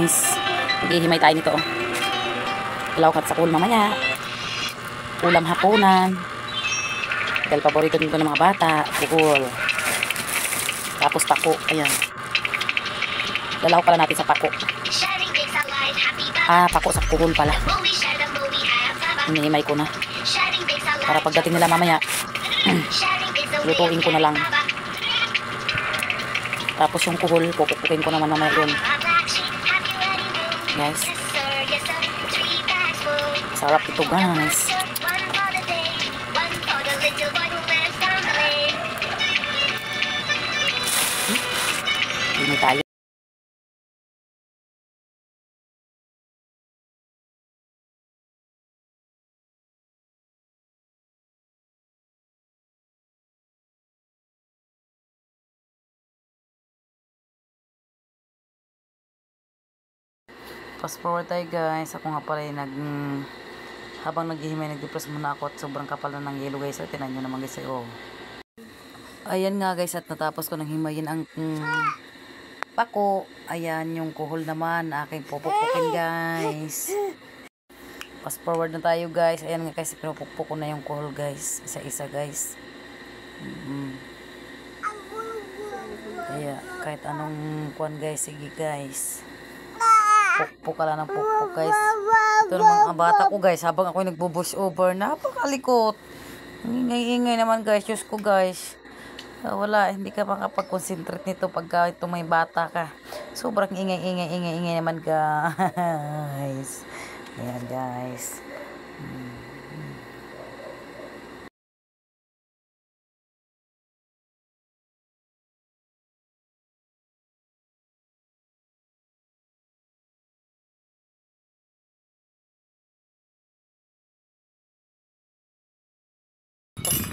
guys. Maghihimay tayo nito. Lawkat sa pool mamaya. Ulam hapunan. Dahil paborito nito ng mga bata. Kuhol. Tapos pako. Ayan. Lalaw pala natin sa pako. Pako sa kuhol pala. Hinihimay ko na. Para pagdating nila mamaya, lutuin ko na lang. Tapos yung kuhol, pupukin ko naman mamaya yun. Guys. Sarap ito guys. Ini tayo. Fast forward tayo guys. Ako nga pala habang naghihimay, nag-depress muna ako at sobrang kapal na ng yelo guys. Tinan nyo naman guys. Ayan nga guys, at natapos ko nang himayin ang pako. Ayan yung kuhol naman. Aking pupupukin guys. Fast forward na tayo guys. Ayan nga guys, pinupukpuk ko na yung kuhol guys. Isa-isa guys. Kaya kahit anong kuhan guys, sige guys. Pukpuk ka lang ng pukpuk guys. Ito naman ang bata ko guys, habang ako nagbo-voice over, napakalikot. Ingay-ingay naman guys, Diyos ko guys. Wala, hindi ka makapag-concentrate nito pagka ito may bata ka. Sobrang ingay naman guys. Ayan guys.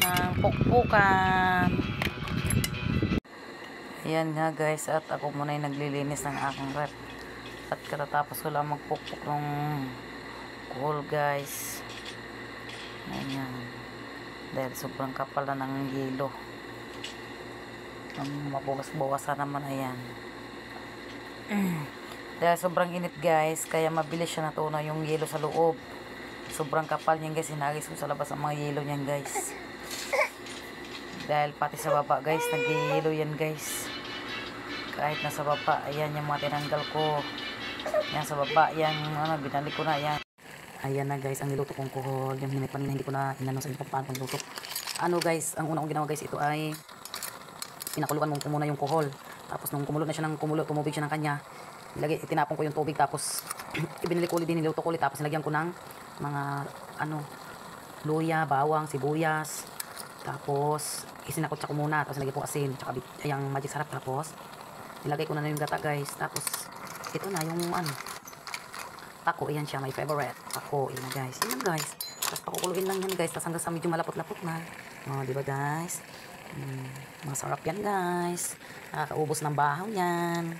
Ng pukpukan. Ayan nga guys, at ako muna yung naglilinis ng aking rep. At katatapos ko lang magpukpuk ng kuhol guys. Ayan. Dahil sobrang kapal na ng yelo. Mabugas-bugasan naman, ayan. Dahil sobrang init guys, kaya mabilis siya natunaw yung yelo sa loob. Sobrang kapal niyan guys, hinagis ko sa labas ang mga yelo niyan guys. Dahil pati sa baba guys, nag-yelo yan guys. Kahit nasa baba, ayan yung mga tinanggal ko. Yan sa baba, yan binalik ko na yan. Ayan na guys, ang niluto kong kuhol. Yung hindi ko na inano sa inyo paano niluto. Guys, ang una kong ginawa guys, ito ay pinakuluan mo muna yung kuhol. Tapos nung kumulo na siya ng tumubig siya ng kanya, itinapon ko yung tubig, tapos ibinalik ko ulit din, niluto ko ulit, tapos nilagyan ko ng mga luya, bawang, sibuyas. Tapos isinakot ko muna, tapos nilagay ko asin, tsaka yung magic sarap, tapos nilagay ko na yung gata guys. Tapos ito na yung pako, ayan siya, my favorite pako, yun na guys, yun guys. Tapos pakukuluin lang yan guys, tapos hanggang sa medyo malapot-lapot na. Diba guys, masarap yan guys, nakakaubos ng bahaw yan.